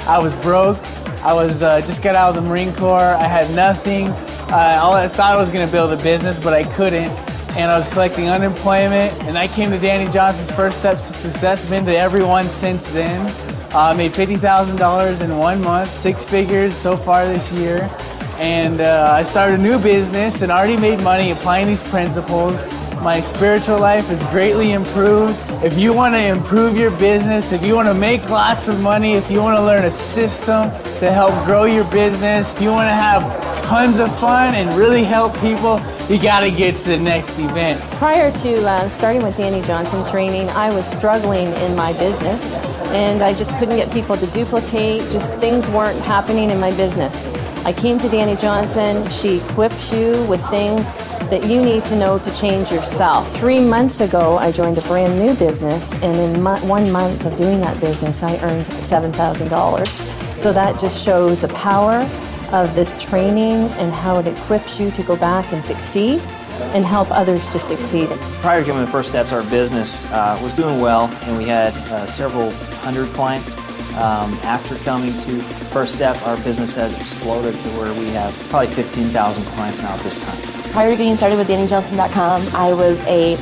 I was broke. I was just got out of the Marine Corps. I had nothing. I thought I was going to build a business, but I couldn't. And I was collecting unemployment. And I came to Danny Johnson's First Steps to Success. Been to every one since then. Made $50,000 in 1 month, 6 figures so far this year. And I started a new business and already made money applying these principles. My spiritual life has greatly improved. If you want to improve your business, if you want to make lots of money, if you want to learn a system to help grow your business, if you want to have tons of fun and really help people, you got to get to the next event. Prior to starting with Danny Johnson training, I was struggling in my business and I just couldn't get people to duplicate, just things weren't happening in my business. I came to Danny Johnson. She equips you with things that you need to know to change yourself. 3 months ago, I joined a brand new business, and in 1 month of doing that business, I earned $7,000. So that just shows the power of this training and how it equips you to go back and succeed and help others to succeed. Prior to coming to First Steps, our business was doing well, and we had several hundred clients. After coming to First Step, our business has exploded to where we have probably 15,000 clients now at this time. Prior to getting started with DannyJohnson.com, I was a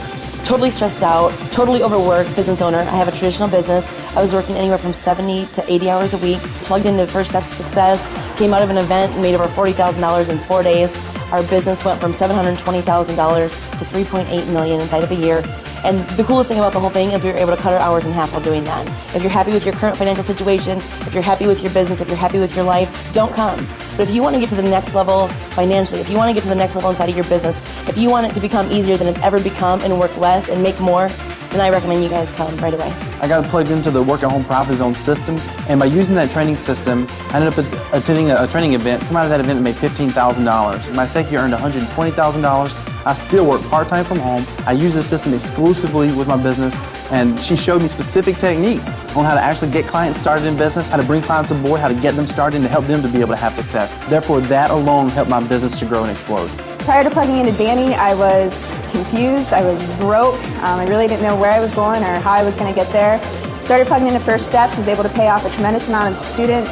totally stressed out, totally overworked business owner. I have a traditional business. I was working anywhere from 70 to 80 hours a week, plugged into First Steps to Success, came out of an event and made over $40,000 in 4 days. Our business went from $720,000 to $3.8 million inside of a year. And the coolest thing about the whole thing is we were able to cut our hours in half while doing that. If you're happy with your current financial situation, if you're happy with your business, if you're happy with your life, don't come. But if you want to get to the next level financially, if you want to get to the next level inside of your business, if you want it to become easier than it's ever become and work less and make more, then I recommend you guys come right away. I got plugged into the Work at Home Profit Zone system, and by using that training system, I ended up attending a training event. Come out of that event and made $15,000. My second year earned $120,000. I still work part-time from home. I use this system exclusively with my business, and she showed me specific techniques on how to actually get clients started in business, how to bring clients aboard, how to get them started, and to help them to be able to have success. Therefore, that alone helped my business to grow and explode. Prior to plugging into Danny, I was confused, I was broke, I really didn't know where I was going or how I was going to get there. Started plugging into First Steps, was able to pay off a tremendous amount of student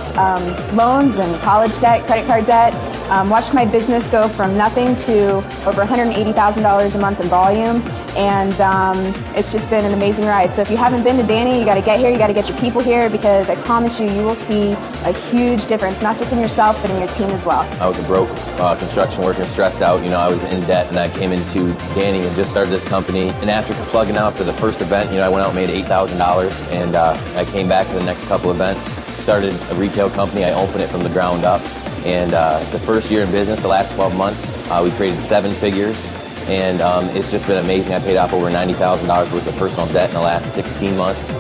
loans and college debt, credit card debt. Watched my business go from nothing to over $180,000 a month in volume, and it's just been an amazing ride. So if you haven't been to Danny, you got to get here, you got to get your people here, because I promise you, you will see a huge difference, not just in yourself, but in your team as well. I was a broke construction worker, stressed out, I was in debt, and I came into Danny and just started this company. And after plugging out for the first event, I went out and made $8,000, and I came back to the next couple events, started a retail company. I opened it from the ground up, and the first year in business, the last 12 months, we created 7 figures, and it's just been amazing. I paid off over $90,000 worth of personal debt in the last 16 months,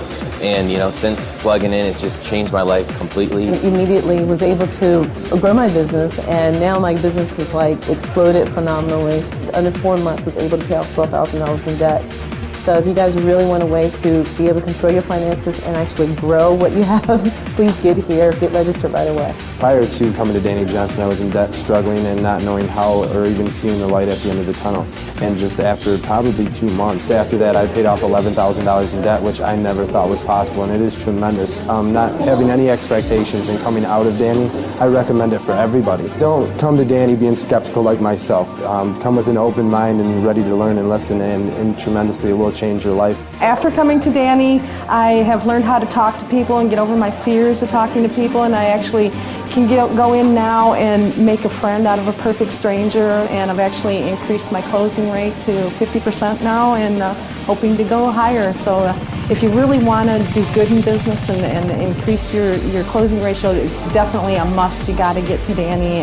and since plugging in, it's just changed my life completely. Immediately was able to grow my business, and now my business has exploded phenomenally. Under 4 months, was able to pay off $12,000 in debt. So if you guys really want a way to be able to control your finances and actually grow what you have, please get here, get registered right away. Prior to coming to Danny Johnson, I was in debt, struggling and not knowing how or even seeing the light at the end of the tunnel. And just after probably 2 months after that, I paid off $11,000 in debt, which I never thought was possible, and it is tremendous. Not having any expectations and coming out of Danny, I recommend it for everybody. Don't come to Danny being skeptical like myself. Come with an open mind and ready to learn and listen, and tremendously it will change your life. After coming to Danny, I have learned how to talk to people and get over my fears of talking to people, and I actually can go in now and make a friend out of a perfect stranger, and I've actually increased my closing rate to 50% now, and hoping to go higher. So if you really want to do good in business and increase your closing ratio, it's definitely a must. You got to get to Danny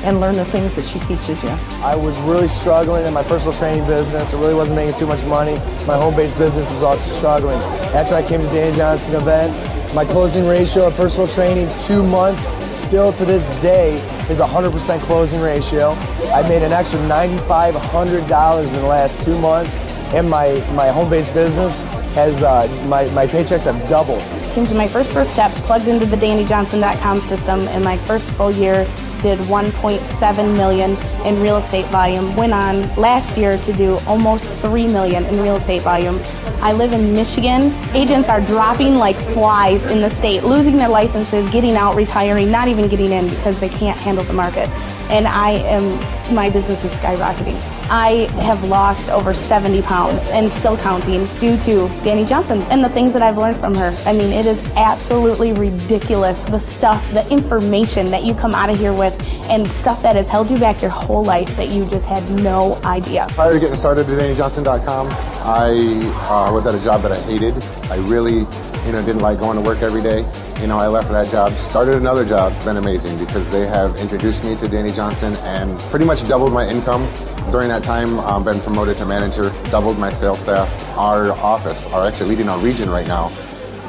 and learn the things that she teaches you. I was really struggling in my personal training business. I really wasn't making too much money. My home-based business was also struggling. After I came to Danny Johnson event, My closing ratio of personal training, 2 months, still to this day, is 100% closing ratio. I made an extra $9,500 in the last 2 months, and my home-based business has, my paychecks have doubled. Came to my first steps, plugged into the DannyJohnson.com system, and my first full year did $1.7 million in real estate volume. Went on last year to do almost $3 million in real estate volume. I live in Michigan. Agents are dropping like flies in the state, losing their licenses, getting out, retiring, not even getting in because they can't handle the market. And my business is skyrocketing. I have lost over 70 pounds and still counting due to Danny Johnson and the things that I've learned from her. I mean, it is absolutely ridiculous, the stuff, the information that you come out of here with and stuff that has held you back your whole life that you just had no idea. Prior to getting started at DannyJohnson.com, I was at a job that I hated. I really didn't like going to work every day. I left that job, started another job. It's been amazing because they have introduced me to Danny Johnson and pretty much doubled my income. During that time, been promoted to manager, doubled my sales staff. Our office are actually leading our region right now,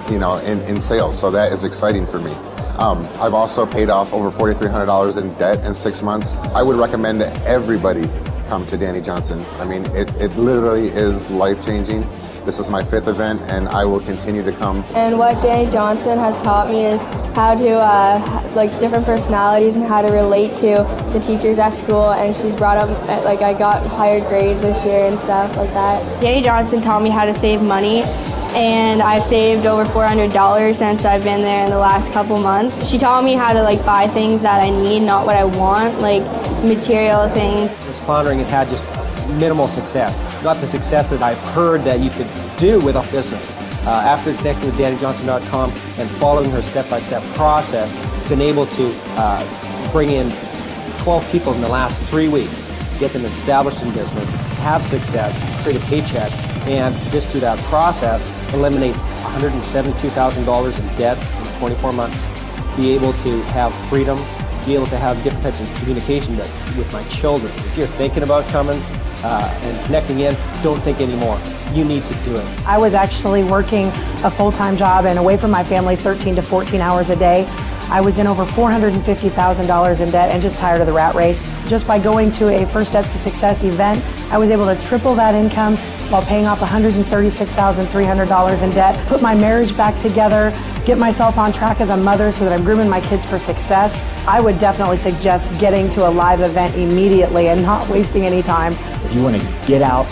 in sales, so that is exciting for me. I've also paid off over $4,300 in debt in 6 months. I would recommend that everybody come to Danny Johnson. I mean, it literally is life-changing. This is my 5th event, and I will continue to come. And what Danny Johnson has taught me is how to, different personalities and how to relate to the teachers at school. And she's brought up, I got higher grades this year and stuff like that. Danny Johnson taught me how to save money, and I've saved over $400 since I've been there in the last couple months. She taught me how to, buy things that I need, not what I want, like material things. I was floundering and had just minimal success. Not the success that I've heard that you could do with a business. After connecting with DannyJohnson.com and following her step-by-step process, been able to bring in 12 people in the last 3 weeks, get them established in business, have success, create a paycheck, and just through that process, eliminate $172,000 in debt in 24 months, be able to have freedom, be able to have different types of communication with my children. If you're thinking about coming, and connecting in, don't think anymore. You need to do it. I was actually working a full-time job and away from my family 13 to 14 hours a day. I was in over $450,000 in debt and just tired of the rat race. Just by going to a First Steps to Success event, I was able to triple that income while paying off $136,300 in debt, put my marriage back together, get myself on track as a mother so that I'm grooming my kids for success. I would definitely suggest getting to a live event immediately and not wasting any time. If you want to get out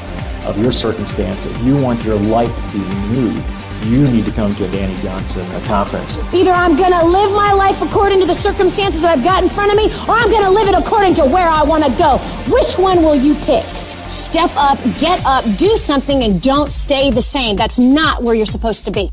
of your circumstance, if you want your life to be renewed, you need to come to a Danny Johnson conference. Either I'm going to live my life according to the circumstances that I've got in front of me, or I'm going to live it according to where I want to go. Which one will you pick? Step up, get up, do something, and don't stay the same. That's not where you're supposed to be.